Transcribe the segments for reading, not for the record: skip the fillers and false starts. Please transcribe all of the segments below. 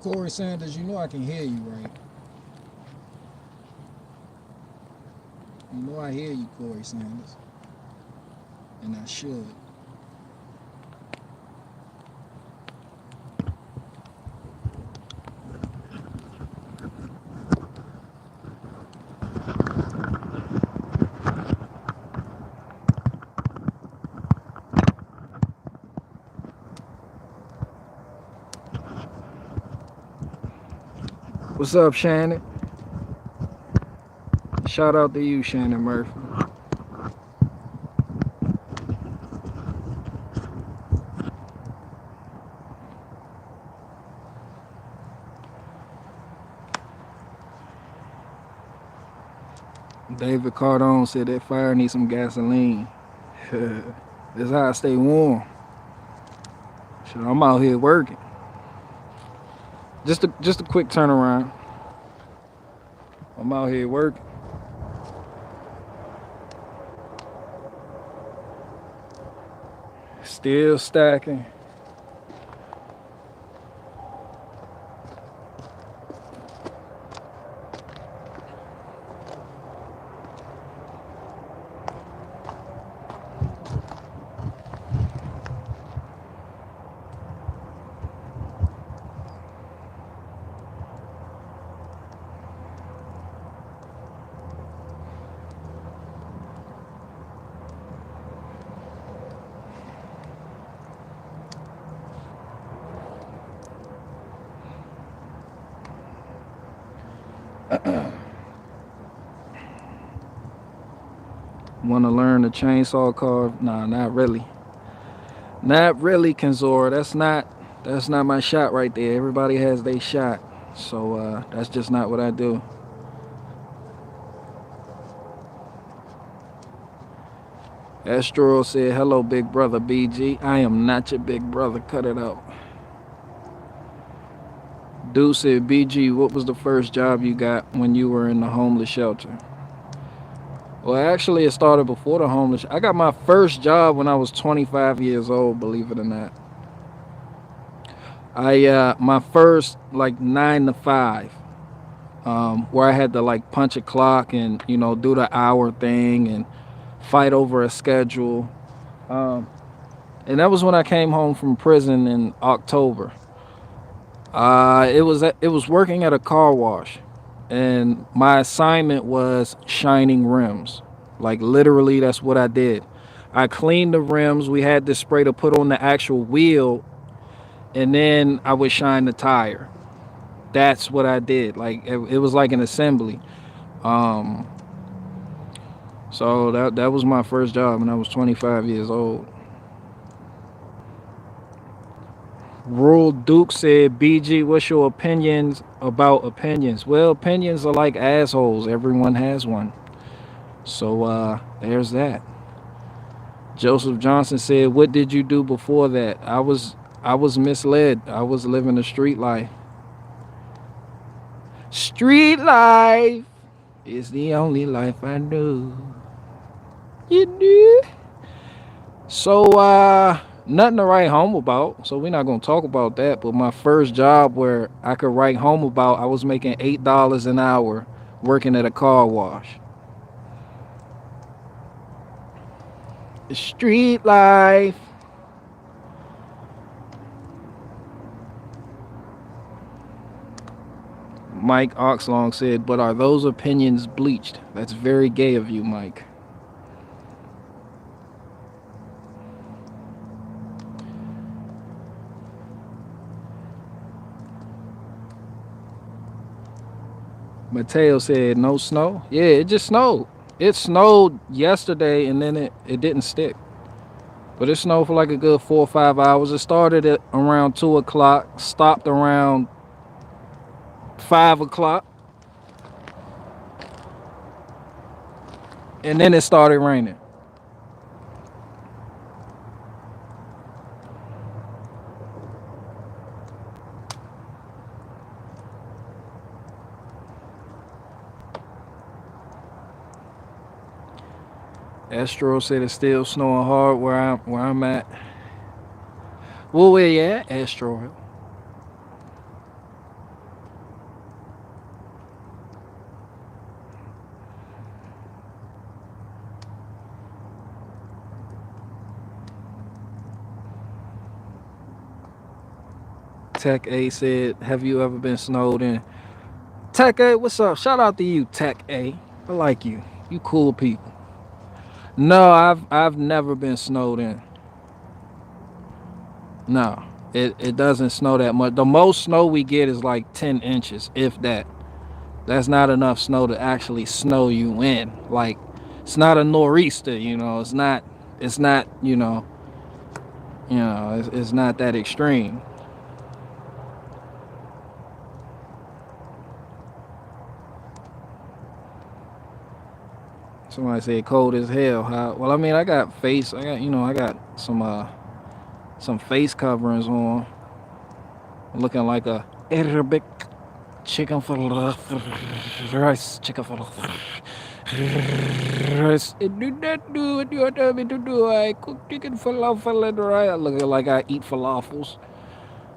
Corey Sanders, you know I can hear you, right? You know I hear you, Corey Sanders. And I should. What's up, Shannon? Shout out to you, Shannon Murphy. David Cardone said that fire needs some gasoline. That's how I stay warm. Shit, I'm out here working. Just a quick turnaround. I'm out here working. Still stacking. Want to learn the chainsaw carve? Nah, not really. Not really, Kenzora. That's not my shot right there. Everybody has their shot. So that's just not what I do. Astro said, hello, big brother BG. I am not your big brother. Cut it out. Dude said, BG, what was the first job you got when you were in the homeless shelter? Well, actually, it started before the homeless. I got my first job when I was 25 years old, believe it or not. My first, like, 9 to 5, where I had to, like, punch a clock and, do the hour thing and fight over a schedule. And that was when I came home from prison in October. It was working at a car wash, and my assignment was shining rims. Like, literally, that's what I did. I cleaned the rims. We had this spray to put on the actual wheel, and then I would shine the tire. That's what I did. Like, it was like an assembly. Um, so that was my first job when I was 25 years old. Rural Duke said, BG, what's your opinions about opinions? Well, opinions are like assholes. Everyone has one. So there's that. Joseph Johnson said, what did you do before that? I was misled. I was living the street life. Street life is the only life I knew. You do? So nothing to write home about. So we're not gonna talk about that. But my first job where I could write home about, I was making $8 an hour working at a car wash. Street life. Mike Oxlong said, but are those opinions bleached? That's very gay of you, Mike. Mateo said, no snow? Yeah, it just snowed. It snowed yesterday and then it didn't stick. But it snowed for like a good 4 or 5 hours. It started at around 2 o'clock, stopped around 5 o'clock, and then it started raining. Astro said it's still snowing hard where I'm at. Well, where you at, Astro? Tech A said, "Have you ever been snowed in?" Tech A, what's up? Shout out to you, Tech A. I like you. You cool people. No, I've never been snowed in. No, it doesn't snow that much. The most snow we get is like 10 inches, if that. That's not enough snow to actually snow you in. Like, it's not a nor'easter, you know. It's not, it's not that extreme. Somebody said cold as hell. Well, I mean, I got some face coverings on, looking like a Arabic chicken for rice, chicken for rice. It do not do what you tell me to do. I cook chicken falafel and rice. I look like I eat falafels.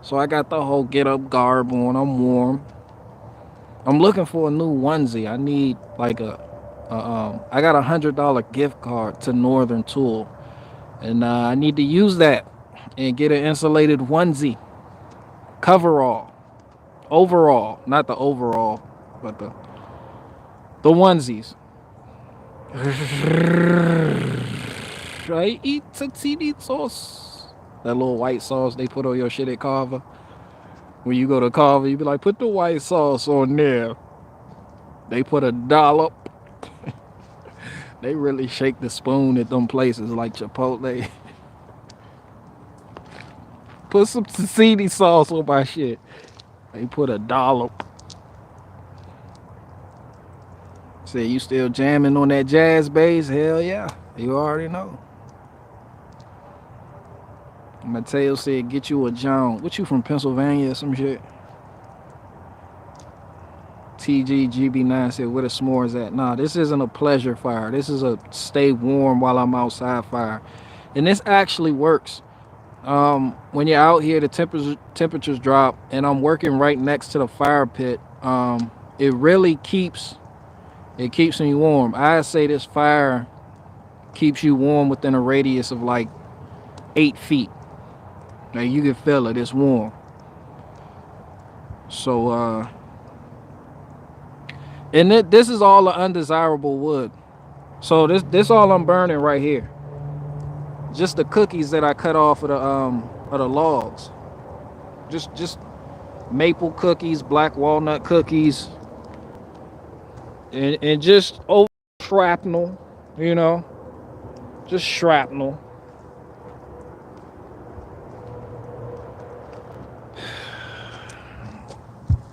So I got the whole get up garb on. I'm warm. I'm looking for a new onesie. I need like I got $100 gift card to Northern Tool, and I need to use that and get an insulated onesie, coverall, overall, not the overall, but the onesies. I eat tzatziki sauce. That little white sauce they put on your shit at Carver. When you go to Carver, you be like, put the white sauce on there. They put a dollop. They really shake the spoon at them places like Chipotle. Put some tzatziki sauce on my shit. They put a dollop. Say, you still jamming on that jazz bass? Hell yeah. You already know. Mateo said, get you a John. What, you from Pennsylvania or some shit? TGGB9 said, where the s'mores at? Nah, this isn't a pleasure fire. This is a stay warm while I'm outside fire. And this actually works. When you're out here, the temperatures drop, and I'm working right next to the fire pit. It really keeps me warm. I say this fire keeps you warm within a radius of like 8 feet. Now you can feel it. It's warm. So and this is all the undesirable wood. So this all I'm burning right here. Just the cookies that I cut off of the logs. Just maple cookies, black walnut cookies, and just over shrapnel, just shrapnel.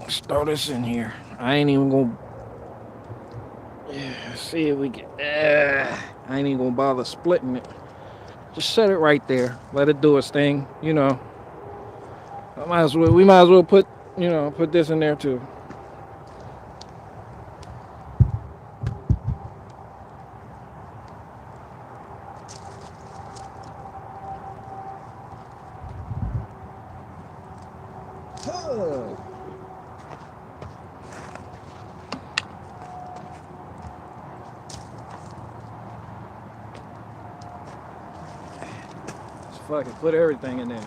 Let's throw this in here. I ain't even gonna see if we can. I ain't even gonna bother splitting it. Just set it right there. Let it do its thing. We might as well put this in there too. Fucking put everything in there.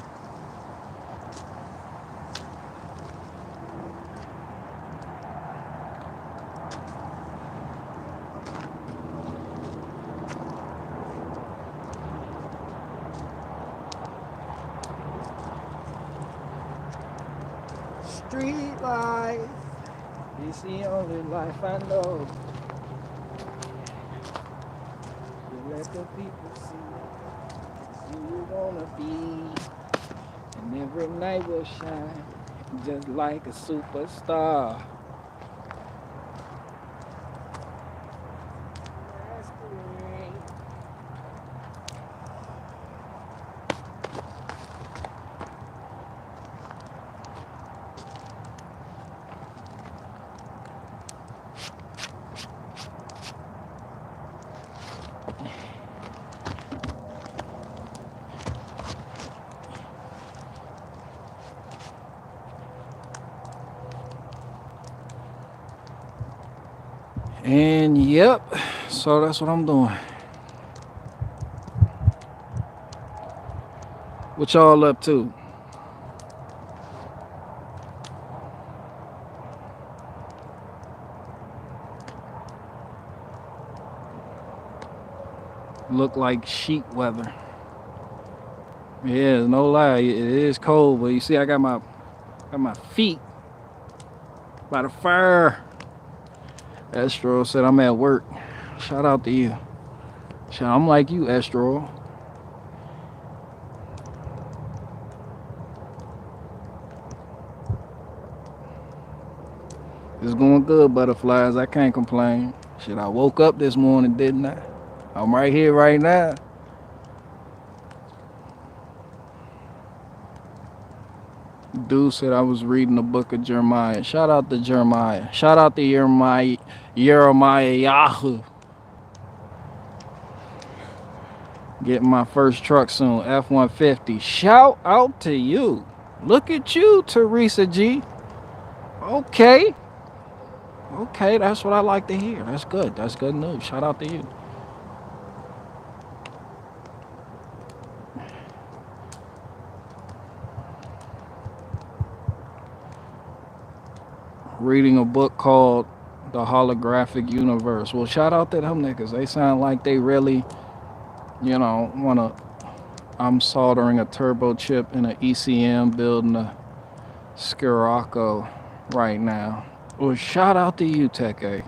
Street life is the only life I know. You let the people see who you wanna be, and every night will shine just like a superstar. And yep, so that's what I'm doing. What y'all up to? look like sheet weather. Yeah, no lie, it is cold, but you see, I got my feet by the fire. Astro said I'm at work. Shout out to you. I'm like you, Astro. It's going good, butterflies. I can't complain. Shit, I woke up this morning, didn't I? I'm right here right now. Dude said I was reading the book of Jeremiah. Shout out to Jeremiah. Shout out to Jeremiah Yahoo. Getting my first truck soon, F-150. Shout out to you. Look at you, Teresa G. Okay. Okay, that's what I like to hear. That's good. That's good news. Shout out to you. Reading a book called The Holographic Universe. Well, shout out to them niggas. They sound like they really, wanna. I'm soldering a turbo chip in an ECM, building a Scirocco right now. Well, shout out to you, Tech A.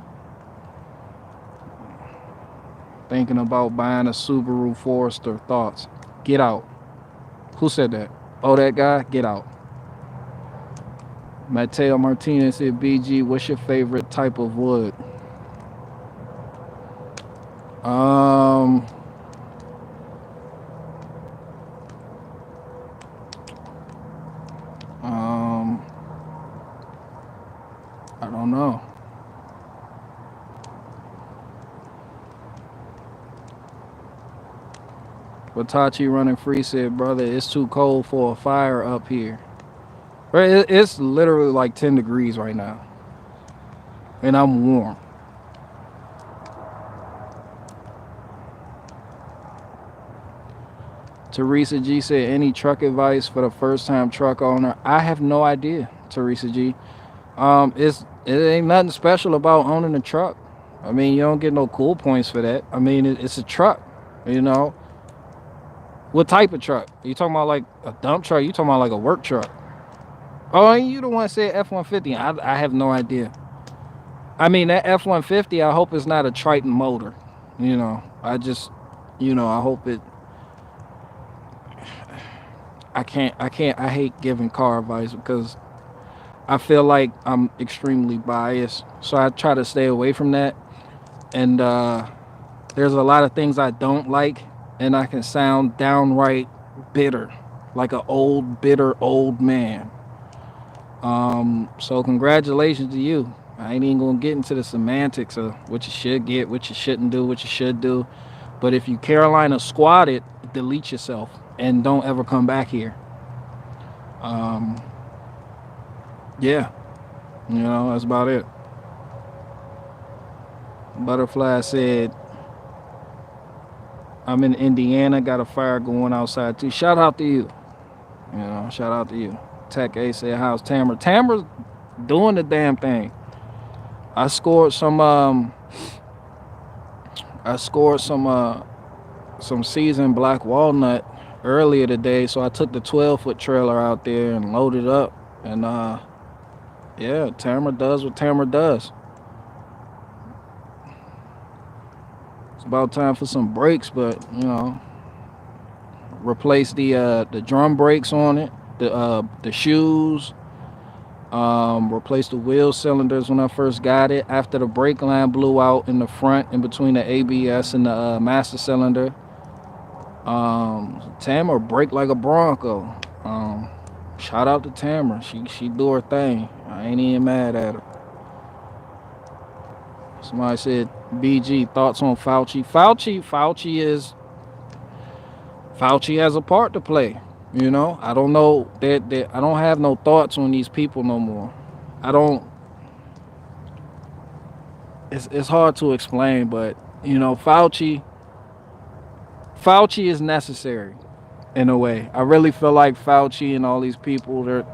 Thinking about buying a Subaru Forester. Thoughts? Get out. Who said that? Oh, that guy? Get out. Mateo Martinez said, BG, what's your favorite type of wood? I don't know. Watachi running free said, brother, it's too cold for a fire up here. It's literally like 10 degrees right now. And I'm warm. Teresa G said, any truck advice for the first time truck owner? I have no idea, Teresa G. It ain't nothing special about owning a truck. I mean, you don't get no cool points for that. I mean, it's a truck, What type of truck? Are you talking about like a dump truck? You talking about like a work truck? Oh, and you the one said F-150. I have no idea. I mean, that F-150, I hope it's not a Triton motor. I just, I hope it. I hate giving car advice because I feel like I'm extremely biased. So I try to stay away from that. And there's a lot of things I don't like. And I can sound downright bitter. Like an old, bitter old man. So congratulations to you. I ain't even gonna get into the semantics of what you should get, what you shouldn't do, what you should do. But if you Carolina squad it, delete yourself and don't ever come back here. Yeah, that's about it. Butterfly said, I'm in Indiana, got a fire going outside too. Shout out to you. Shout out to you. Tech A said, how's Tamara? Tamara's doing the damn thing. I scored some seasoned black walnut earlier today, so I took the 12-foot trailer out there and loaded up. And yeah, Tamara does what Tamara does. It's about time for some brakes, but replace the drum brakes on it, the shoes. Replaced the wheel cylinders when I first got it. After the brake line blew out in the front, in between the ABS and the master cylinder. Tamara braked like a Bronco. Shout out to Tamara. She do her thing. I ain't even mad at her. Somebody said, BG, thoughts on Fauci? Fauci has a part to play. I don't know that I don't have no thoughts on these people no more. It's hard to explain, but Fauci is necessary in a way. I really feel like Fauci and all these people,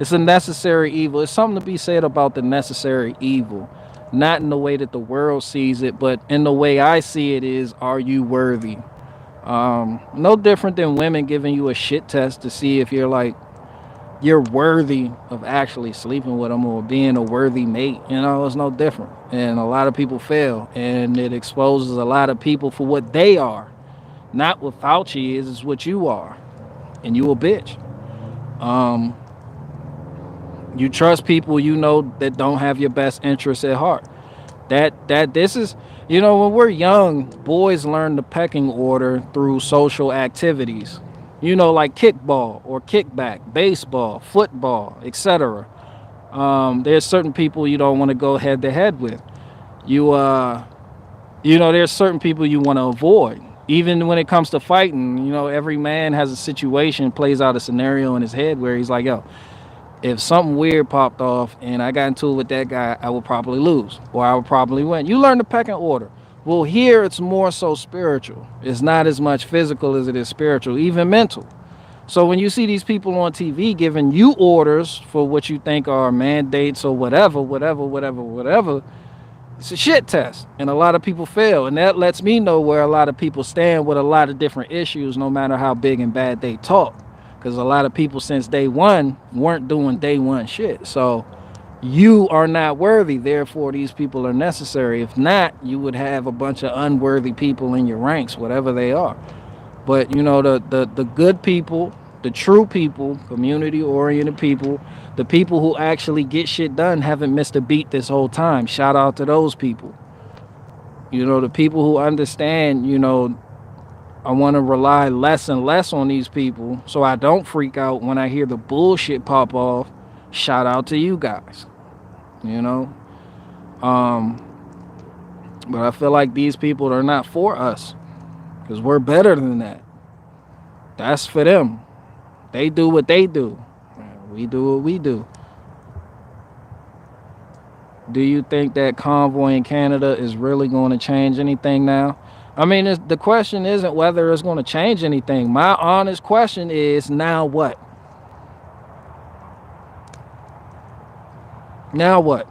it's a necessary evil. It's something to be said about the necessary evil. not in the way that the world sees it, but in the way I see it is, are you worthy? No different than women giving you a shit test to see if you're worthy of actually sleeping with them or being a worthy mate. It's no different. And a lot of people fail, and it exposes a lot of people for what they are, not what Fauci is. It's what you are, and you a bitch. Um, you trust people that don't have your best interests at heart. That this is, when we're young, boys learn the pecking order through social activities, like kickball or kickback, baseball, football, etc. There's certain people you don't want to go head to head with. you uh there's certain people you want to avoid. Even when it comes to fighting, every man has a situation, plays out a scenario in his head where he's like, yo, if something weird popped off and I got into it with that guy, I would probably lose or I would probably win. You learn the pecking order. Well, here it's more so spiritual. It's not as much physical as it is spiritual, even mental. So when you see these people on TV giving you orders for what you think are mandates or whatever, it's a shit test. And a lot of people fail. And that lets me know where a lot of people stand with a lot of different issues, no matter how big and bad they talk. Because a lot of people since day one weren't doing day one shit. So you are not worthy, therefore these people are necessary. If not, you would have a bunch of unworthy people in your ranks, whatever they are. But the good people, the true people, community oriented people, the people who actually get shit done haven't missed a beat this whole time. Shout out to those people. The people who understand, I want to rely less and less on these people so I don't freak out when I hear the bullshit pop off. Shout out to you guys. But I feel like these people are not for us because we're better than that. That's for them. They do what they do. We do what we do. Do you think that convoy in Canada is really going to change anything now? I mean, the question isn't whether it's going to change anything. My honest question is, now what? Now what?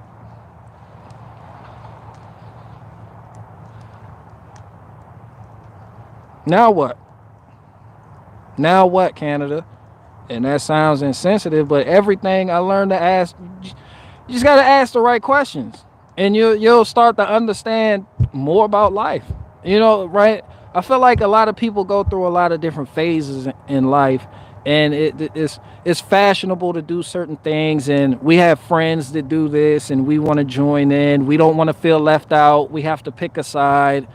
Now what? Now what, Canada? And that sounds insensitive, but everything I learned to ask, you just got to ask the right questions. And you'll start to understand more about life. Right? I feel like a lot of people go through a lot of different phases in life, and it's fashionable to do certain things, and we have friends that do this, and we want to join in. We don't want to feel left out. We have to pick a side.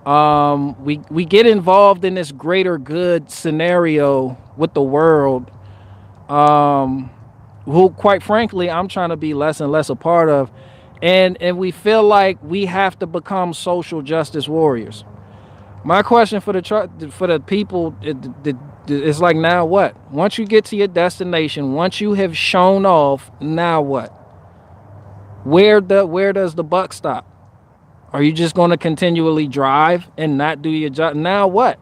We get involved in this greater good scenario with the world, who, quite frankly, I'm trying to be less and less a part of. And we feel like we have to become social justice warriors. My question for the people is like, now what? Once you get to your destination, once you have shown off, now what? Where does the buck stop? Are you just going to continually drive and not do your job? Now what?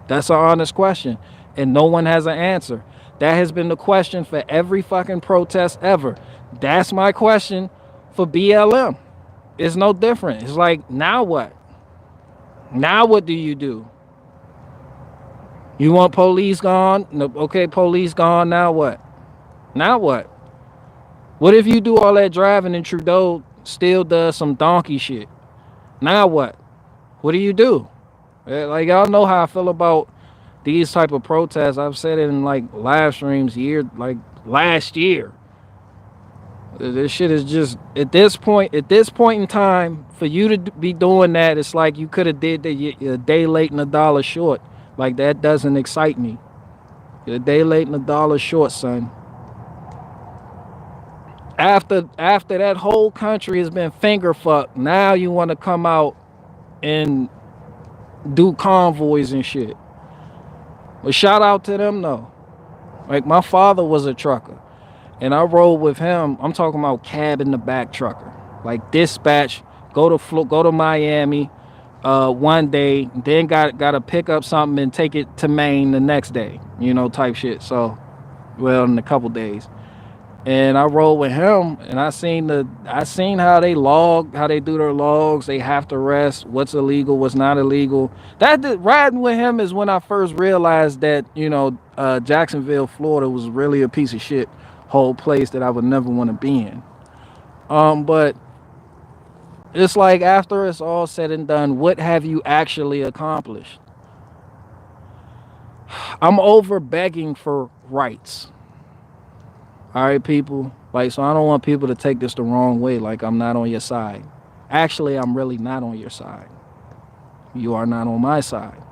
That's an honest question, and no one has an answer. That has been the question for every fucking protest ever. That's my question for BLM. It's no different. It's like, now what? Now what do you do? You want police gone? No, okay, police gone. Now what? Now what? What if you do all that driving and Trudeau still does some donkey shit? Now what? What do you do? Like, y'all know how I feel about these type of protests. I've said it in like live streams last year. This shit is just, at this point in time, for you to be doing that, it's like you could have did a day late and a dollar short. Like, that doesn't excite me. You're a day late and a dollar short, son. After that whole country has been finger fucked, now you want to come out and do convoys and shit. But shout out to them though. Like, my father was a trucker, and I rode with him. I'm talking about cab in the back trucker, like dispatch, go to Miami one day, then got to pick up something and take it to Maine the next day, type shit. So, well, in a couple days. And I rode with him, and I seen how they log, how they do their logs. They have to rest. What's illegal? What's not illegal? Riding with him is when I first realized that Jacksonville, Florida, was really a piece of shit whole place that I would never want to be in. But it's like after it's all said and done, what have you actually accomplished? I'm over begging for rights. All right, people. Like, so I don't want people to take this the wrong way, like I'm not on your side. Actually, I'm really not on your side. You are not on my side.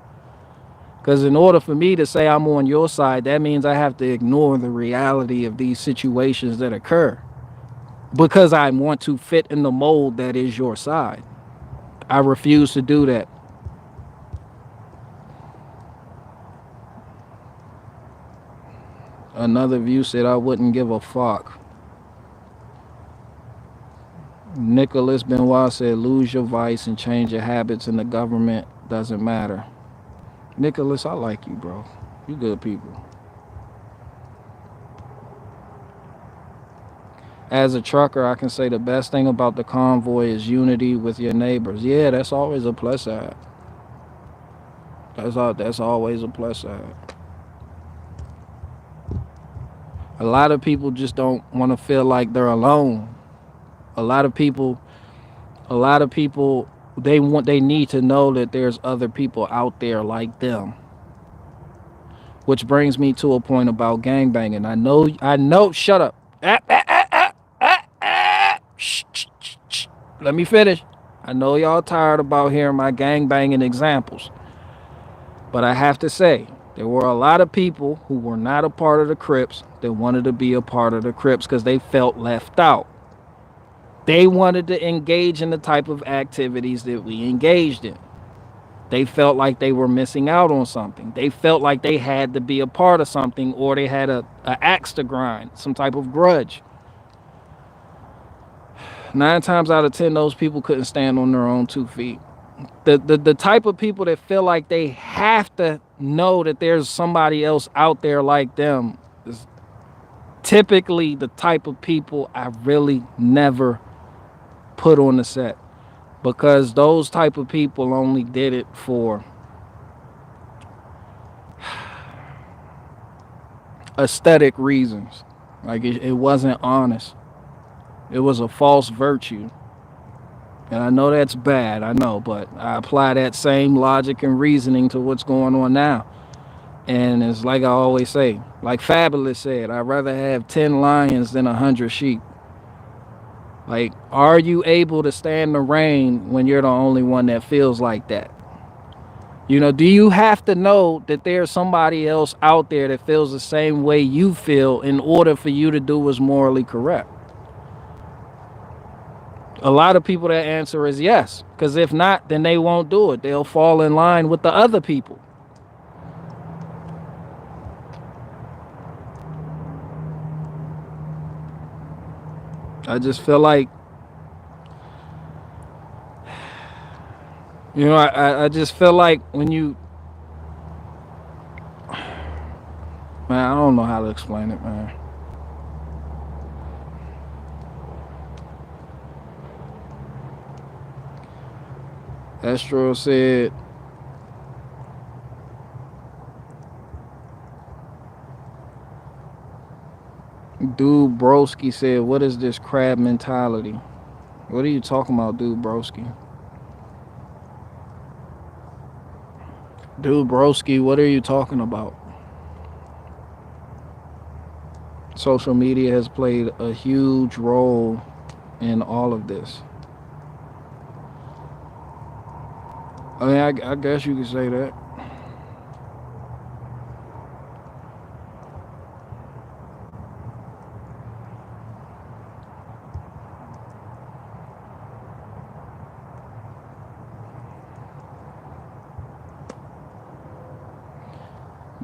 Because in order for me to say I'm on your side, that means I have to ignore the reality of these situations that occur. Because I want to fit in the mold that is your side. I refuse to do that. Another view said I wouldn't give a fuck. Nicholas Benoit said lose your vice and change your habits and the government doesn't matter. Nicholas, I like you, bro. You good people. As a trucker, I can say the best thing about the convoy is unity with your neighbors. Yeah, that's always a plus side. That's always a plus side. A lot of people just don't want to feel like they're alone. A lot of people they need to know that there's other people out there like them. Which brings me to a point about gangbanging. I know, shut up. Shh. Let me finish. I know y'all tired about hearing my gangbanging examples. But I have to say, there were a lot of people who were not a part of the Crips that wanted to be a part of the Crips because they felt left out. They wanted to engage in the type of activities that we engaged in. They felt like they were missing out on something. They felt like they had to be a part of something, or they had a axe to grind, some type of grudge. 9 times out of 10, those people couldn't stand on their own 2 feet. The type of people that feel like they have to know that there's somebody else out there like them is typically the type of people I really never put on the set, because those type of people only did it for aesthetic reasons. Like it wasn't honest. It was a false virtue. And I know that's bad, I know, but I apply that same logic and reasoning to what's going on now. And it's like I always say, like Fabulous said, I'd rather have 10 lions than 100 sheep. Like, are you able to stand the rain when you're the only one that feels like that? Do you have to know that there's somebody else out there that feels the same way you feel in order for you to do what's morally correct? A lot of people, that answer is yes, because if not, then they won't do it. They'll fall in line with the other people. I just feel like, I just feel like when you, man, I don't know how to explain it, man. Astro said, Dude Broski said, what is this crab mentality? What are you talking about, Dude Broski? Dude Broski, what are you talking about? Social media has played a huge role in all of this. I mean, I guess you could say that.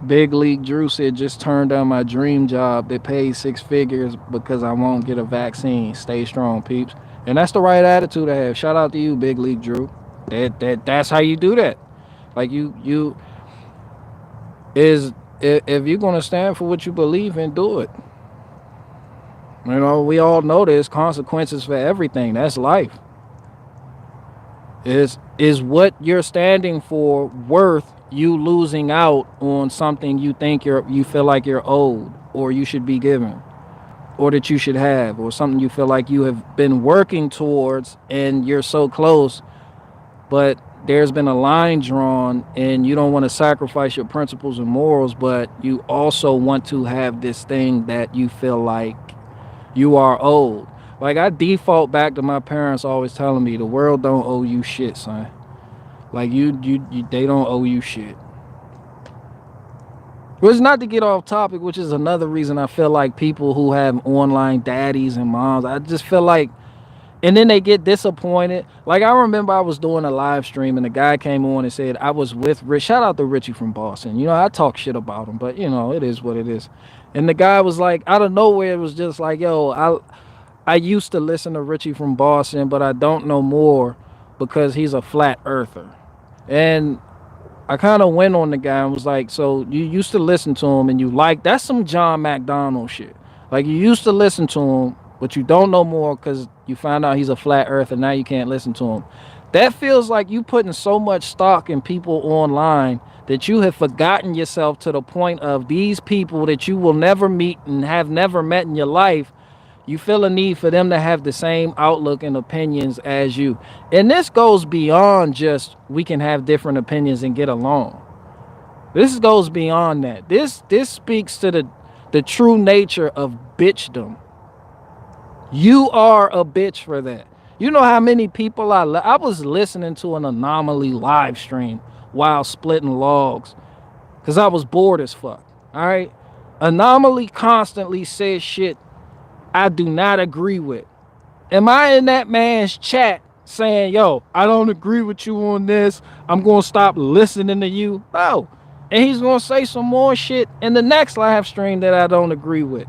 Big League Drew said, just turned down my dream job that pays 6 figures because I won't get a vaccine. Stay strong, peeps. And that's the right attitude to have. Shout out to you, Big League Drew. That's how you do that. Like if you're gonna stand for what you believe in, do it. You know, we all know there's consequences for everything. That's life. Is what you're standing for worth you losing out on something you think you feel like you're owed or you should be given or that you should have, or something you feel like you have been working towards and you're so close, but there's been a line drawn and you don't want to sacrifice your principles and morals, but you also want to have this thing that you feel like you are owed. Like, I default back to my parents always telling me the world don't owe you shit, son. Like, they don't owe you shit. Which is not to get off topic, which is another reason I feel like people who have online daddies and moms, I just feel like, and then they get disappointed. Like, I remember I was doing a live stream and the guy came on and said I was with Rich. Shout out to Richie from Boston. You know, I talk shit about him, but you know, it is what it is. And the guy was like, out of nowhere, it was just like, yo, I used to listen to Richie from Boston, but I don't know more because he's a flat earther. And I kind of went on the guy and was like, so you used to listen to him and you like, that's some John McDonald shit. Like, you used to listen to him, but you don't know more because you found out he's a flat earther and now you can't listen to him. That feels like you putting so much stock in people online that you have forgotten yourself to the point of these people that you will never meet and have never met in your life. You feel a need for them to have the same outlook and opinions as you. And this goes beyond just we can have different opinions and get along. This goes beyond that. This speaks to the true nature of bitchdom. You are a bitch for that. You know how many people I was listening to an Anomaly live stream while splitting logs because I was bored as fuck. All right? Anomaly constantly says shit I do not agree with. Am I in that man's chat saying, yo, I don't agree with you on this, I'm going to stop listening to you? No. And he's going to say some more shit in the next live stream that I don't agree with.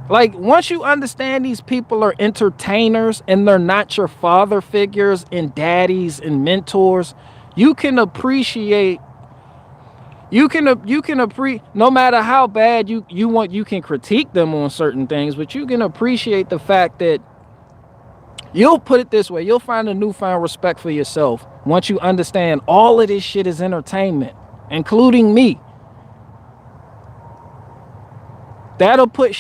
Like, once you understand these people are entertainers and they're not your father figures and daddies and mentors, you can appreciate. You can no matter how bad you want, you can critique them on certain things, but you can appreciate the fact that you'll put it this way, you'll find a newfound respect for yourself once you understand all of this shit is entertainment, including me. That'll put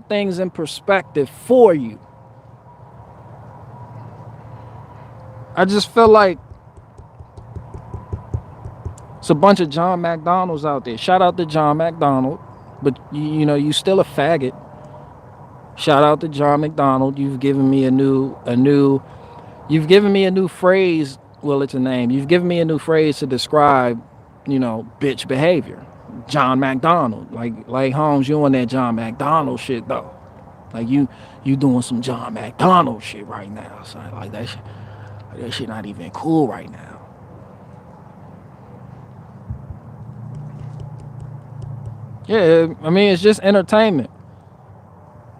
things in perspective for you. I just feel like it's a bunch of John McDonalds out there. Shout out to John McDonald, but you know, you still a faggot. Shout out to John McDonald. You've given me a new phrase. Well, it's a name. You've given me a new phrase to describe, you know, bitch behavior. John McDonald. Like Holmes, you on that John McDonald shit though. Like you doing some John McDonald shit right now. So like that shit not even cool right now. Yeah, I mean, it's just entertainment.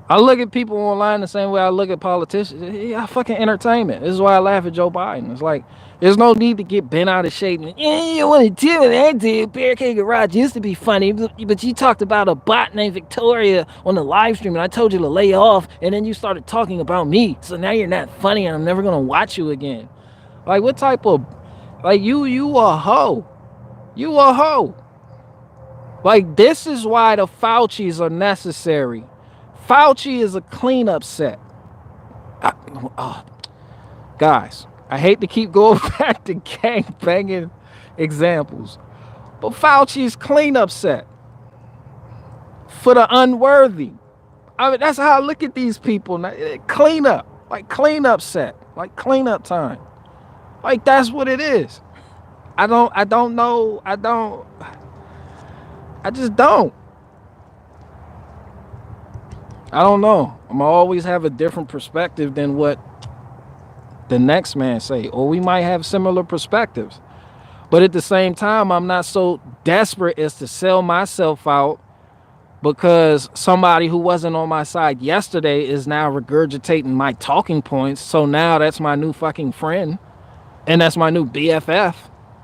I look at people online the same way I look at politicians. Yeah, fucking entertainment. This is why I laugh at Joe Biden. It's like, there's no need to get bent out of shape. Yeah, you want to do that, dude? Barricade Garage used to be funny, but you talked about a bot named Victoria on the live stream, and I told you to lay off, and then you started talking about me. So now you're not funny, and I'm never going to watch you again. Like, what type of... Like, you a hoe. You a hoe. Like, this is why the Faucis are necessary. Fauci is a cleanup set. Guys, I hate to keep going back to gang banging examples, but Fauci's cleanup set for the unworthy. I mean, that's how I look at these people. Cleanup, like cleanup set, like cleanup time. Like, that's what it is. I just don't. I don't know. I'm gonna always have a different perspective than what the next man say, or we might have similar perspectives. But at the same time, I'm not so desperate as to sell myself out because somebody who wasn't on my side yesterday is now regurgitating my talking points. So now that's my new fucking friend, and that's my new BFF.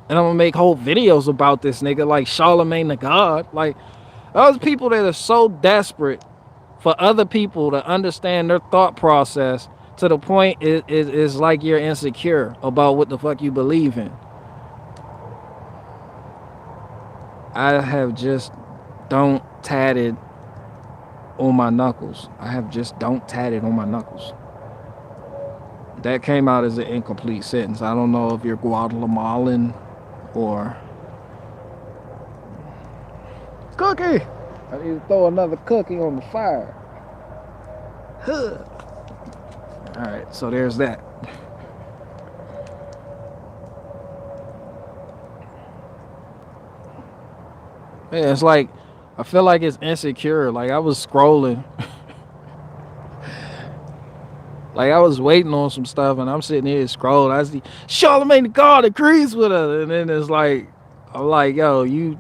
And I'm gonna make whole videos about this nigga like Charlemagne the God. Like, those people that are so desperate for other people to understand their thought process to the point it's like you're insecure about what the fuck you believe in. I have just don't tatted on my knuckles. I have just don't tatted on my knuckles. That came out as an incomplete sentence. I don't know if you're Guatemalanan or cookie. I need to throw another cookie on the fire. Huh. All right, so there's that. Yeah, it's like I feel like it's insecure. Like I was scrolling, like I was waiting on some stuff, and I'm sitting here scrolling. I see Charlamagne the God agrees with us, and then it's like I'm like, yo, he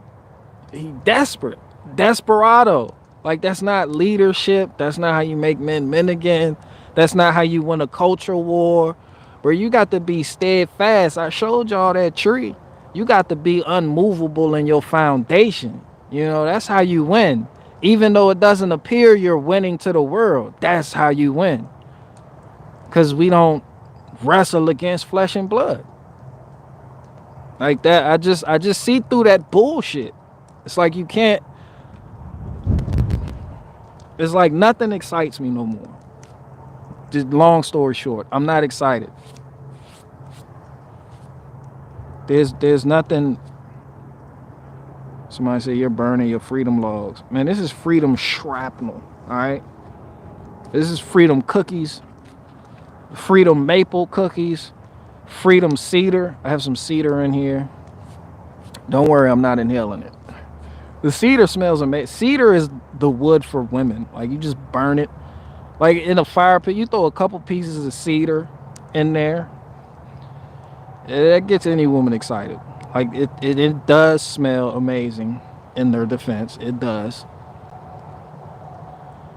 desperate, desperado. Like that's not leadership. That's not how you make men again. That's not how you win a culture war. Where you got to be steadfast. I showed y'all that tree. You got to be unmovable in your foundation. You know, that's how you win. Even though it doesn't appear you're winning to the world, that's how you win. Because we don't wrestle against flesh and blood. Like that, I just see through that bullshit. It's like you can't. It's like nothing excites me no more. Just long story short, I'm not excited. There's nothing. Somebody say you're burning your freedom logs. Man, this is freedom shrapnel. All right. This is freedom cookies. Freedom maple cookies. Freedom cedar. I have some cedar in here. Don't worry, I'm not inhaling it. The cedar smells amazing. Cedar is the wood for women. Like you just burn it. Like in a fire pit, you throw a couple pieces of cedar in there. That gets any woman excited. Like it does smell amazing in their defense. It does.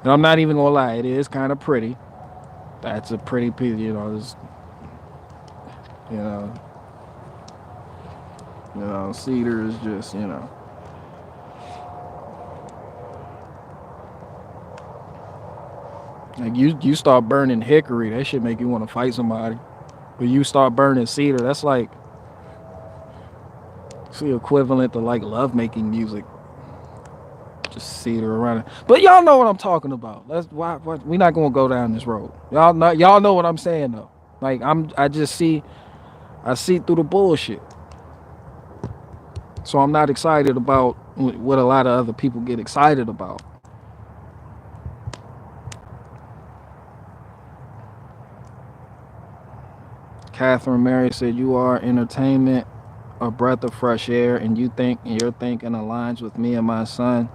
And I'm not even gonna lie, it is kind of pretty. That's a pretty piece, you know, cedar is just, like you start burning hickory, that shit make you want to fight somebody. But you start burning cedar, that's like it's the equivalent to like lovemaking music. Just cedar around it. But y'all know what I'm talking about. Why we not gonna go down this road. Y'all know what I'm saying though. Like I see through the bullshit. So I'm not excited about what a lot of other people get excited about. Catherine Mary said, you are entertainment, a breath of fresh air, and your thinking aligns with me and my son.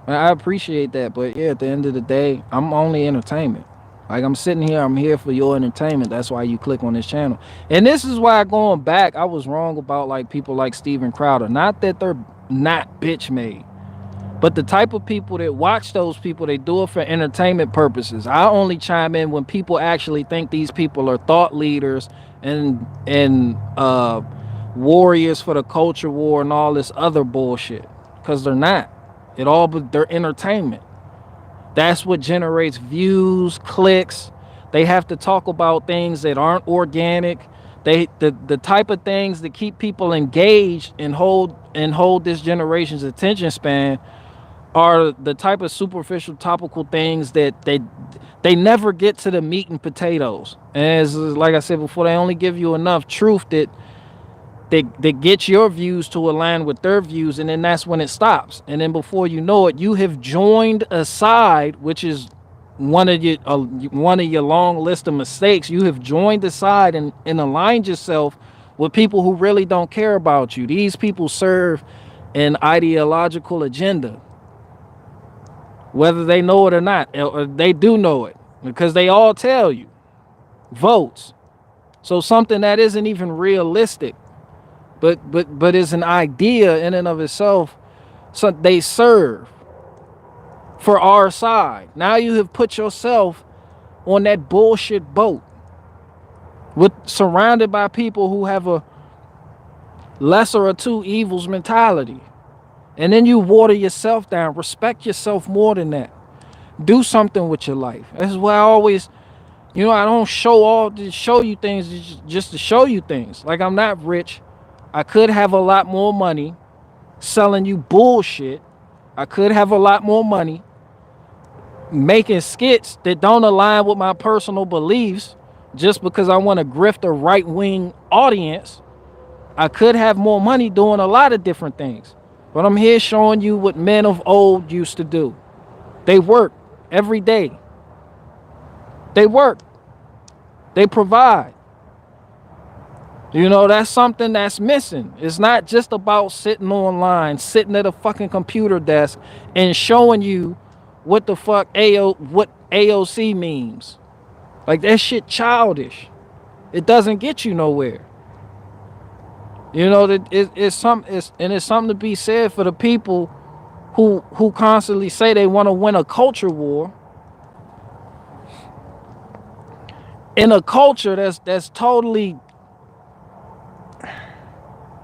And I appreciate that, but yeah, at the end of the day, I'm only entertainment. Like I'm sitting here, I'm here for your entertainment. That's why you click on this channel. And this is why going back, I was wrong about like people like Steven Crowder. Not that they're not bitch made, but the type of people that watch those people, they do it for entertainment purposes. I only chime in when people actually think these people are thought leaders and warriors for the culture war and all this other bullshit, because they're not. But they're entertainment. That's what generates views, clicks. They have to talk about things that aren't organic. The type of things that keep people engaged and hold this generation's attention span are the type of superficial topical things that they never get to the meat and potatoes. And as like I said before, they only give you enough truth that get your views to align with their views, and then that's when it stops. And then before you know it, you have joined a side, which is one of your long list of mistakes. You have joined a side and aligned yourself with people who really don't care about you. These people serve an ideological agenda, whether they know it or not. Or they do know it because they all tell you votes. So something that isn't even realistic, but is an idea in and of itself. So they serve for our side. Now you have put yourself on that bullshit boat, surrounded by people who have a lesser of two evils mentality. And then you water yourself down. Respect yourself more than that. Do something with your life. That's why I always, I don't show you things just to show you things. Like, I'm not rich. I could have a lot more money selling you bullshit. I could have a lot more money making skits that don't align with my personal beliefs just because I want to grift a right-wing audience. I could have more money doing a lot of different things. But I'm here showing you what men of old used to do. They work every day. They work. They provide. That's something that's missing. It's not just about sitting online, sitting at a fucking computer desk and showing you what the fuck what AOC means. Like, that shit childish. It doesn't get you nowhere. It's something to be said for the people who constantly say they want to win a culture war in a culture that's totally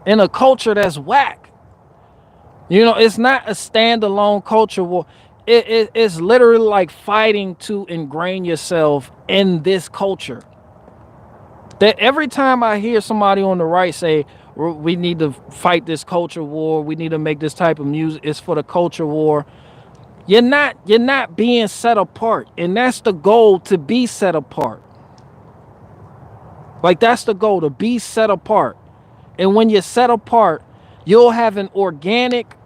in a culture that's whack. It's not a standalone culture war. It's literally like fighting to ingrain yourself in this culture. That every time I hear somebody on the right say, we need to fight this culture war, we need to make this type of music, it's for the culture war, you're not being set apart. And that's the goal, to be set apart. Like, that's the goal, to be set apart. And when you're set apart, you'll have an organic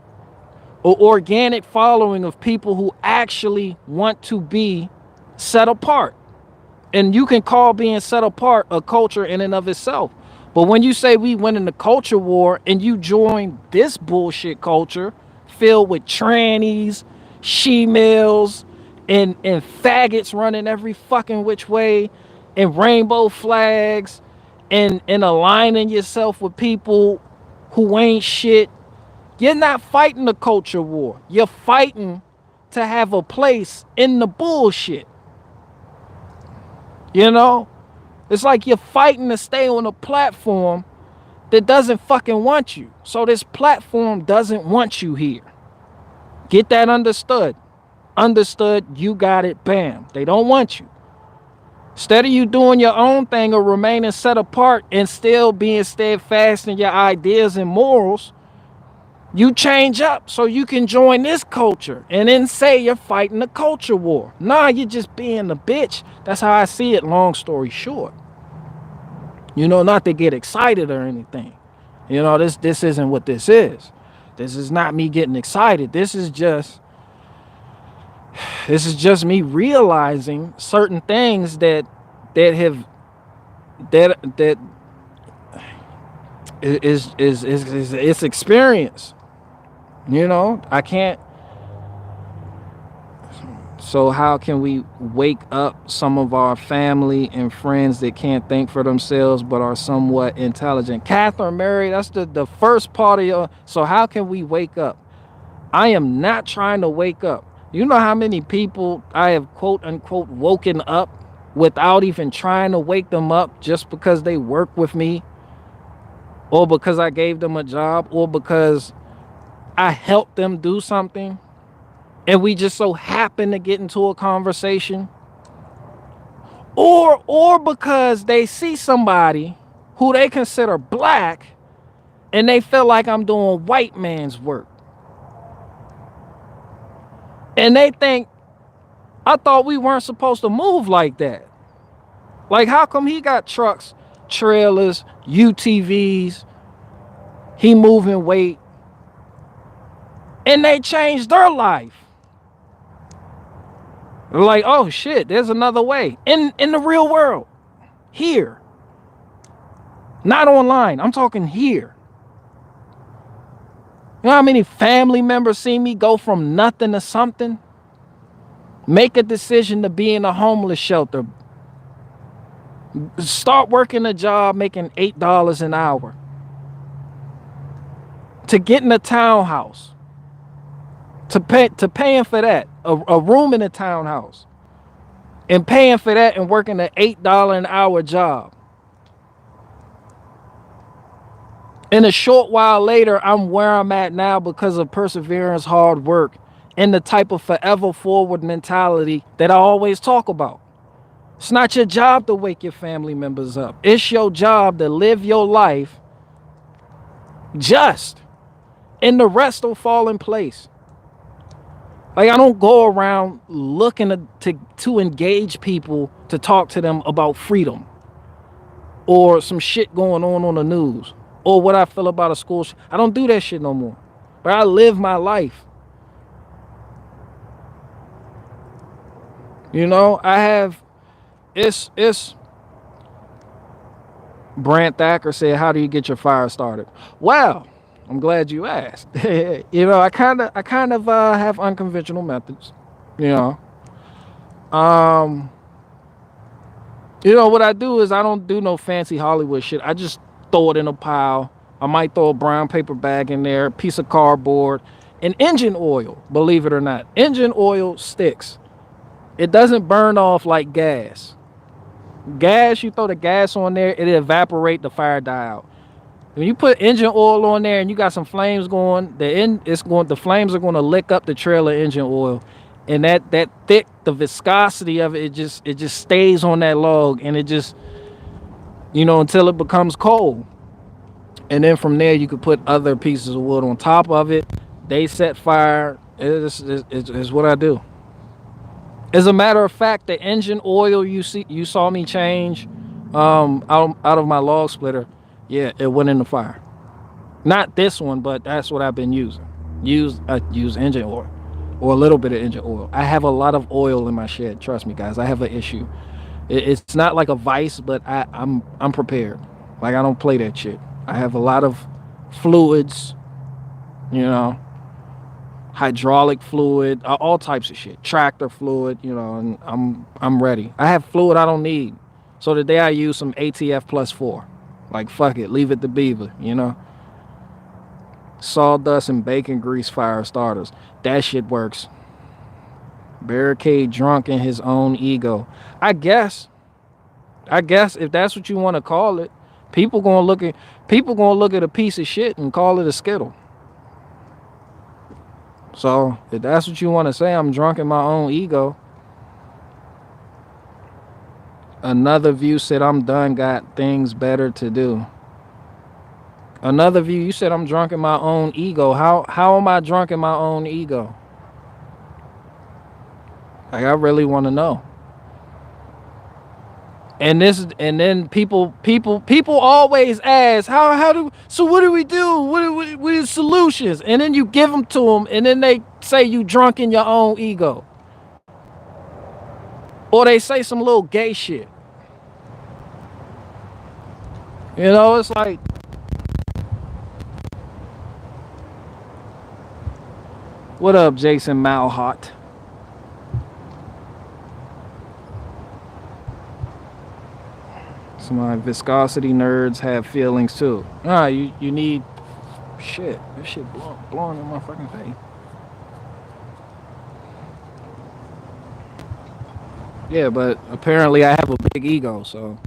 following of people who actually want to be set apart. And you can call being set apart a culture in and of itself. But when you say we went in the culture war and you join this bullshit culture filled with trannies, she-males, and faggots running every fucking which way, and rainbow flags, and aligning yourself with people who ain't shit, you're not fighting the culture war. You're fighting to have a place in the bullshit. It's like you're fighting to stay on a platform that doesn't fucking want you. So this platform doesn't want you here. Get that understood. Understood, you got it, bam. They don't want you. Instead of you doing your own thing or remaining set apart and still being steadfast in your ideas and morals, you change up so you can join this culture and then say you're fighting the culture war. Nah, you're just being a bitch. That's how I see it, long story short. Not to get excited or anything. This isn't what this is. This is not me getting excited. This is just me realizing certain things that is experience. I can't. So how can we wake up some of our family and friends that can't think for themselves but are somewhat intelligent? Catherine Mary, that's the first part of your. So how can we wake up? I am not trying to wake up. You know how many people I have quote unquote woken up without even trying to wake them up, just because they work with me, or because I gave them a job, or because I helped them do something, and we just so happen to get into a conversation, or because they see somebody who they consider black and they feel like I'm doing white man's work. And they think, I thought we weren't supposed to move like that. Like, how come he got trucks, trailers, UTVs, he moving weight, and they changed their life? They're like, oh shit, there's another way. In the real world. Here. Not online. I'm talking here. You know how many family members see me go from nothing to something? Make a decision to be in a homeless shelter. Start working a job making $8 an hour. To get in a townhouse. To paying for that. A room in a townhouse. And paying for that and working an $8 an hour job. And a short while later, I'm where I'm at now because of perseverance, hard work, and the type of forever forward mentality that I always talk about. It's not your job to wake your family members up. It's your job to live your life just, and the rest will fall in place. Like, I don't go around looking to engage people to talk to them about freedom or some shit going on the news or what I feel about a school. I don't do that shit no more. But I live my life. You know, I have, it's Brant Thacker said, how do you get your fire started? Well, I'm glad you asked. You know, I kind of have unconventional methods. You know, you know what I do is I don't do no fancy Hollywood shit. I just throw it in a pile. I might throw a brown paper bag in there, a piece of cardboard, and engine oil. Believe it or not, engine oil sticks. It doesn't burn off like gas. Gas, you throw the gas on there, it evaporate, the fire die out. When you put engine oil on there and you got some flames going, the flames are going to lick up the trail of engine oil, and that thick, the viscosity of it, it just stays on that log, and it just, you know, until it becomes cold. And then from there you could put other pieces of wood on top of it. They set fire. It's what I do. As a matter of fact, the engine oil you saw me change out of my log splitter, yeah, it went in the fire. Not this one, but that's what I've been using. I use engine oil, or a little bit of engine oil. I have a lot of oil in my shed. Trust me, guys. I have an issue. It's not like a vice, but I'm prepared. Like, I don't play that shit. I have a lot of fluids, you know, hydraulic fluid, all types of shit, tractor fluid, you know, and I'm ready. I have fluid I don't need. So today I use some ATF plus 4. Like, fuck it, leave it to Beaver, you know. Sawdust and bacon grease fire starters. That shit works. Barricade drunk in his own ego. I guess if that's what you want to call it, people gonna look at a piece of shit and call it a Skittle. So if that's what you want to say, I'm drunk in my own ego. Another view said, I'm done, got things better to do. Another view, you said I'm drunk in my own ego. How am I drunk in my own ego? Like, I really want to know. And then people always ask, so what do we do? What are the solutions? And then you give them to them, and then they say you drunk in your own ego. Or they say some little gay shit. You know, it's like, what up, Jason Malhot? Some of my viscosity nerds have feelings too. Nah, you need shit. This shit blowing in my fucking face. Yeah, but apparently I have a big ego, so.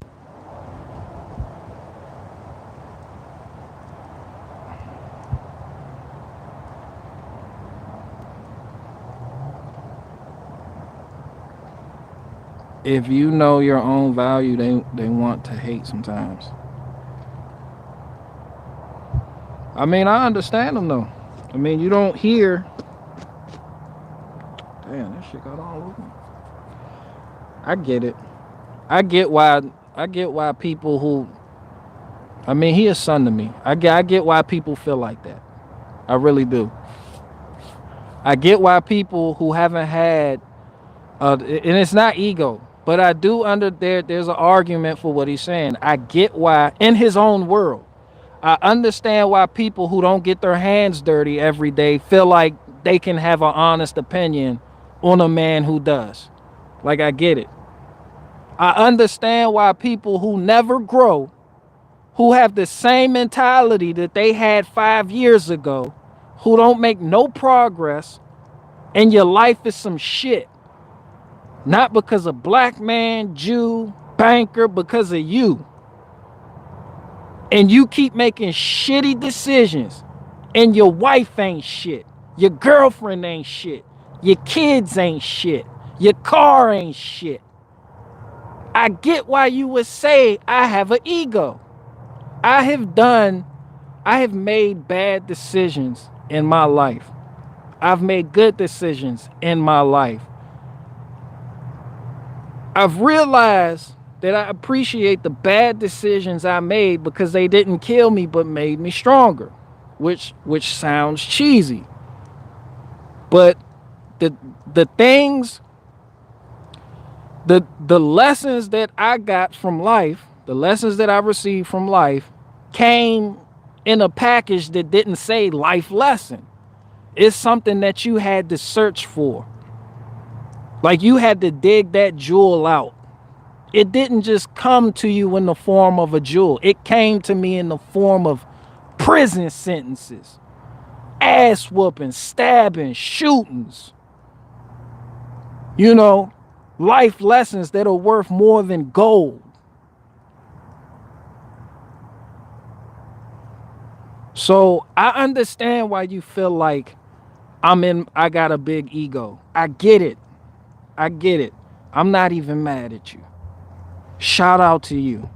If you know your own value, they want to hate sometimes. I mean, I understand them though. I mean, you don't hear. Damn, that shit got all over me. I get it. I get why people who. I mean, he is son to me. I get why people feel like that. I really do. I get why people who haven't had, and it's not ego. But I do there's an argument for what he's saying. I get why, in his own world, I understand why people who don't get their hands dirty every day feel like they can have an honest opinion on a man who does. Like, I get it. I understand why people who never grow, who have the same mentality that they had 5 years ago, who don't make no progress, and your life is some shit. Not because of black man, Jew, banker, because of you. And you keep making shitty decisions. And your wife ain't shit. Your girlfriend ain't shit. Your kids ain't shit. Your car ain't shit. I get why you would say I have an ego. I have made bad decisions in my life. I've made good decisions in my life. I've realized that I appreciate the bad decisions I made because they didn't kill me but made me stronger, which sounds cheesy. But the things, the lessons that I got from life, the lessons that I received from life came in a package that didn't say life lesson. It's something that you had to search for. Like you had to dig that jewel out. It didn't just come to you in the form of a jewel. It came to me in the form of prison sentences, ass whooping, stabbing, shootings. You know, life lessons that are worth more than gold. So I understand why you feel like I got a big ego. I get it. I get it. I'm not even mad at you. Shout out to you.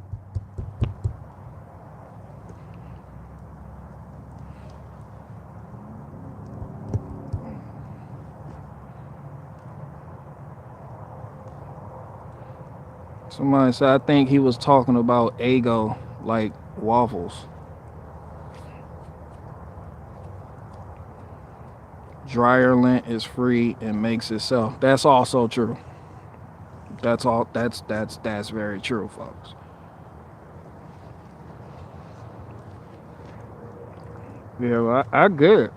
Somebody said, I think he was talking about ego like waffles. Dryer lint is free and makes itself. That's also true. That's very true, folks. Yeah, well, I get it.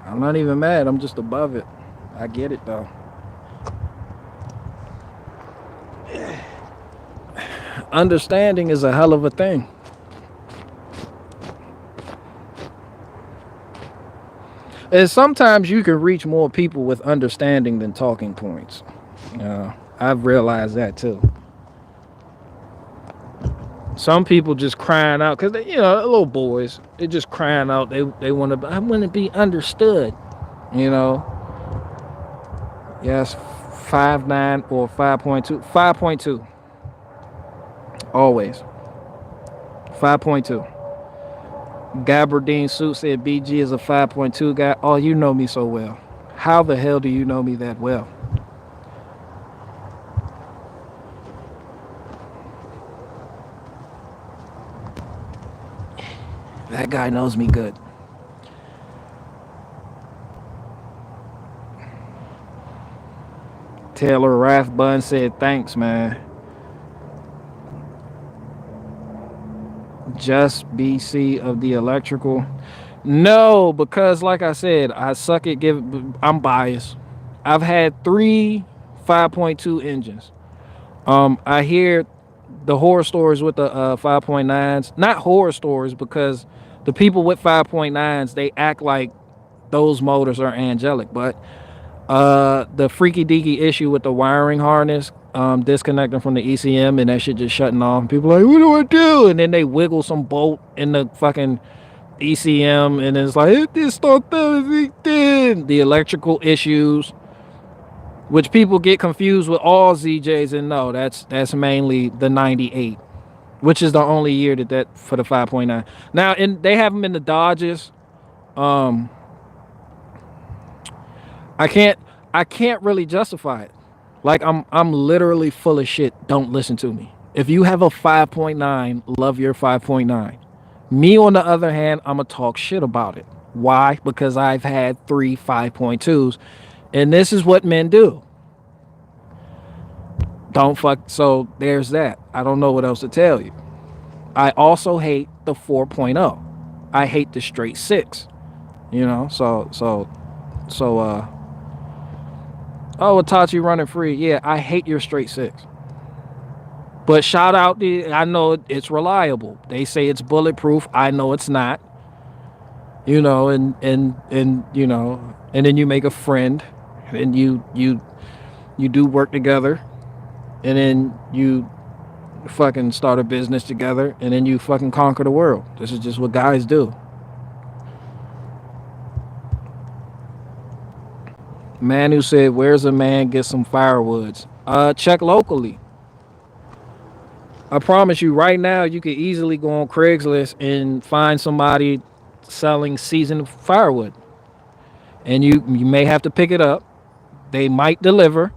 I'm not even mad. I'm just above it. I get it though. Understanding is a hell of a thing. And sometimes you can reach more people with understanding than talking points. I've realized that too. Some people just crying out because they, little boys, they just crying out. They want to. I want to be understood. Yes, 5'9" or 5.2. 5.2. Always. 5.2. Gabardine Suit said BG is a 5.2 guy. Oh, you know me so well. How the hell do you know me that well? That guy knows me good. Taylor Rathbun said, thanks, man. Just BC of the electrical. No, because like I said, I suck at I'm biased. I've had 3 5.2 engines. I hear the horror stories with the 5.9s. Not horror stories because the people with 5.9s, they act like those motors are angelic. But the freaky deaky issue with the wiring harness disconnecting from the ECM and that shit just shutting off. People are like, what do I do? And then they wiggle some bolt in the fucking ECM and it's like, it just start the electrical issues, which people get confused with all ZJs, and no, that's mainly the 98, which is the only year that for the 5.9. Now, and they have them in the Dodges. I can't really justify it. Like I'm literally full of shit. Don't listen to me. If you have a 5.9, love your 5.9. Me, on the other hand, I'm going to talk shit about it. Why? Because I've had 3 5.2s, and this is what men do. Don't fuck. So there's that. I don't know what else to tell you. I also hate the 4.0. I hate the straight 6. So oh, Itachi running free. Yeah, I hate your straight 6. But shout out, I know it's reliable. They say it's bulletproof. I know it's not. And and then you make a friend, and you do work together, and then you fucking start a business together, and then you fucking conquer the world. This is just what guys do. Man who said, "Where's a man get some firewoods?" Check locally. I promise you, right now, you could easily go on Craigslist and find somebody selling seasoned firewood, and you may have to pick it up. They might deliver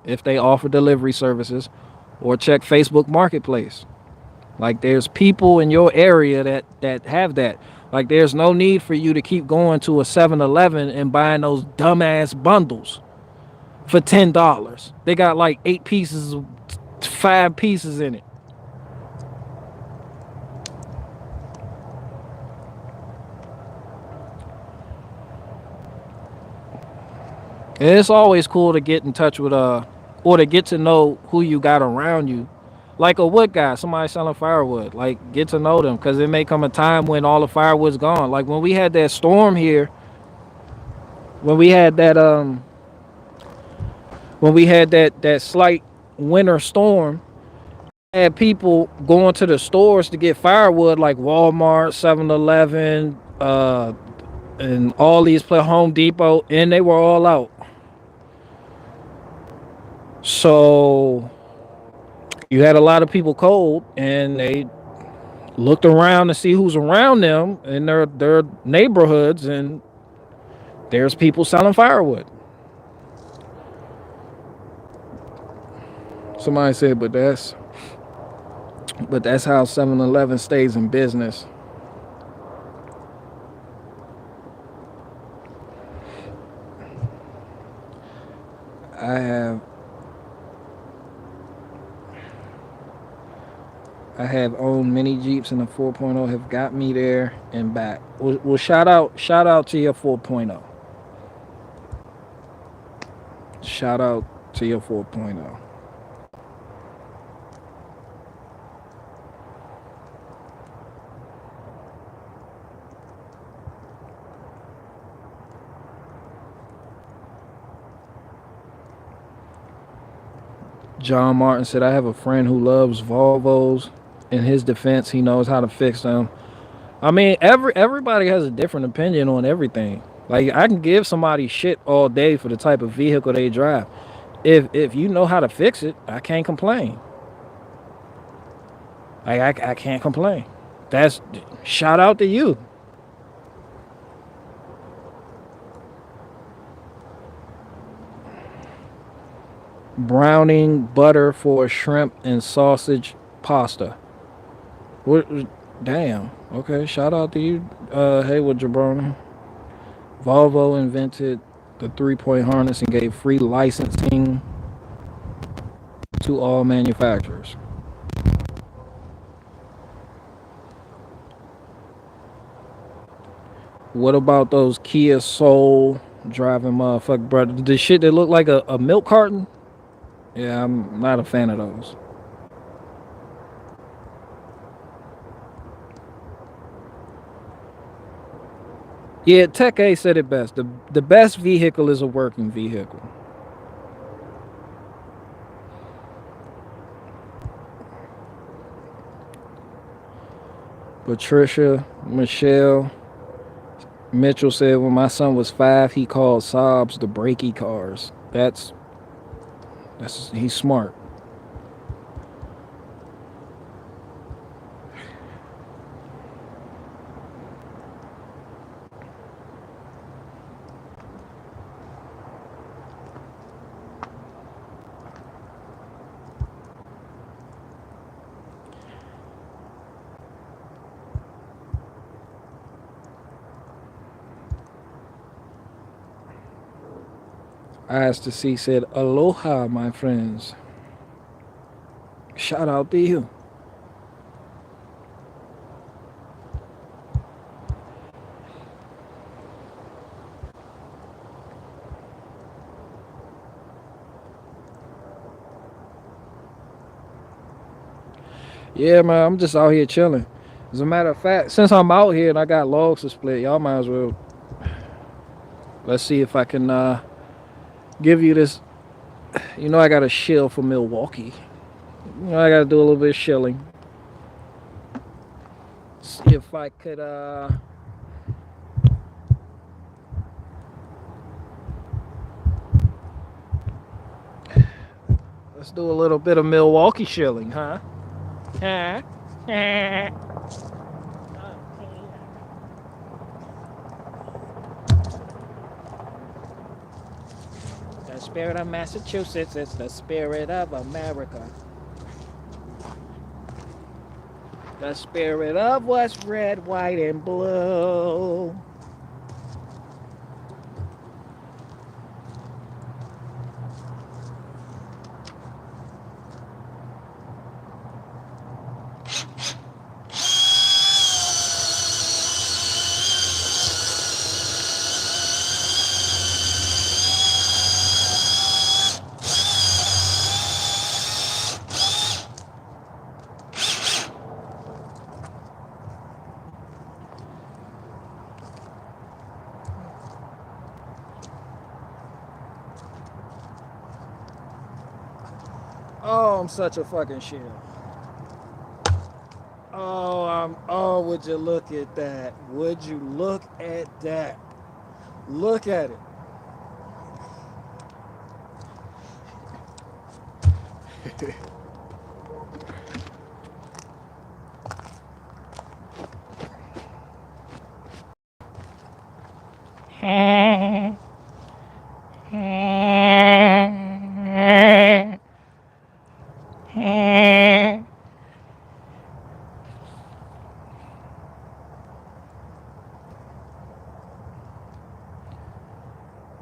if they offer delivery services, or check Facebook Marketplace. Like there's people in your area that have that. Like there's no need for you to keep going to a 7-Eleven and buying those dumbass bundles for $10. They got like 8 pieces, 5 pieces in it. And it's always cool to get in touch with or to get to know who you got around you. Like a wood guy, somebody selling firewood. Like get to know them, because it may come a time when all the firewood's gone. Like when we had that storm here, when we had that that slight winter storm, had people going to the stores to get firewood, like Walmart, 7-Eleven, and all these Home Depot, and they were all out. So you had a lot of people cold, and they looked around to see who's around them in their neighborhoods, and there's people selling firewood. Somebody said, but that's how 7-Eleven stays in business. I have owned many Jeeps, and the 4.0 have got me there and back. Well, shout out to your 4.0. Shout out to your 4.0. John Martin said, I have a friend who loves Volvos. In his defense, he knows how to fix them. I mean, everybody has a different opinion on everything. Like, I can give somebody shit all day for the type of vehicle they drive. If you know how to fix it, I can't complain. I can't complain. That's shout out to you. Browning butter for shrimp and sausage pasta. What? Damn. Okay. Shout out to you, Haywood Jabroni. Volvo invented the 3-point harness and gave free licensing to all manufacturers. What about those Kia Soul driving motherfucker, brother? The shit that look like a milk carton? Yeah, I'm not a fan of those. Yeah, Tech A said it best. The best vehicle is a working vehicle. Patricia Michelle Mitchell said, when my son was 5, he called Saabs the breaky cars. That's he's smart. Eyes to See said, aloha, my friends. Shout out to you. Yeah, man, I'm just out here chilling. As a matter of fact, since I'm out here and I got logs to split, y'all might as well. Let's see if I can give you this. You know, I got a shield for Milwaukee. I gotta do a little bit of shilling. See if I could let's do a little bit of Milwaukee shilling, huh? Huh? The spirit of Massachusetts is the spirit of America. The spirit of what's red, white, and blue. Oh, I'm such a fucking shit. Oh, would you look at that? Would you look at that? Look at it.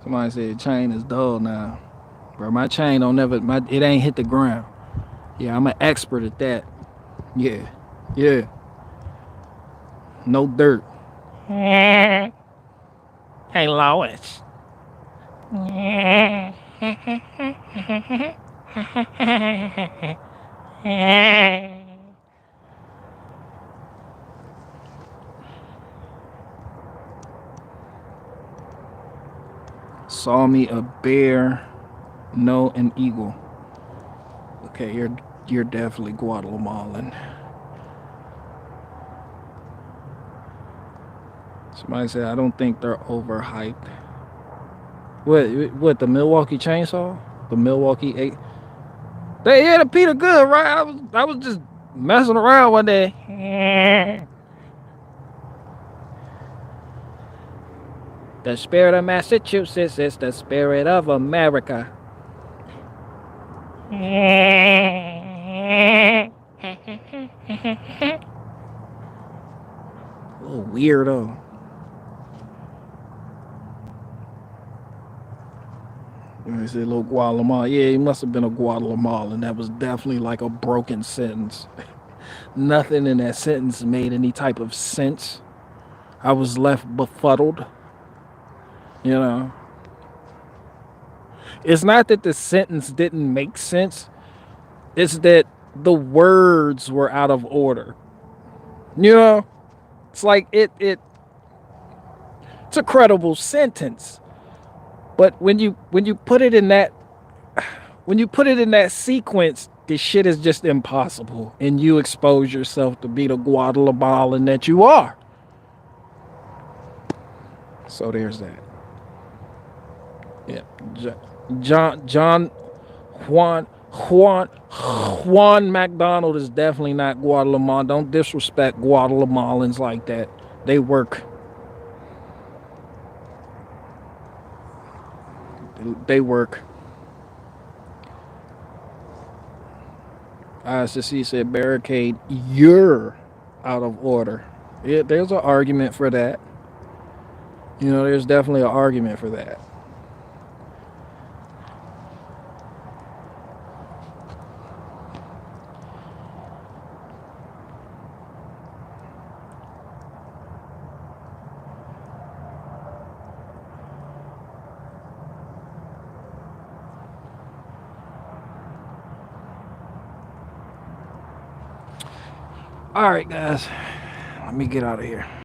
Somebody said chain is dull now. Bro, my chain don't never, it ain't hit the ground. Yeah, I'm an expert at that. Yeah. Yeah. No dirt. Hey, Lois. Saw me a bear, no, an eagle. Okay, you're definitely Guatemala. Somebody said I don't think they're overhyped. What the Milwaukee chainsaw? The Milwaukee 8. They had a Peter Good, right? I was just messing around one day. The spirit of Massachusetts is the spirit of America. Little weirdo. I said little Guatemala. Yeah, he must have been a Guatemala, and that was definitely like a broken sentence. Nothing in that sentence made any type of sense. I was left befuddled. You know. It's not that the sentence didn't make sense. It's that the words were out of order. You know? It's like it's a credible sentence. But when you put it in that sequence, this shit is just impossible. And you expose yourself to be the Guatemalan that you are. So there's that. Yeah. Juan McDonald is definitely not Guatemala. Don't disrespect Guatemalans like that. They work. They work. ISC said barricade, you're out of order. Yeah, there's an argument for that. You know, there's definitely an argument for that. All right, guys, let me get out of here.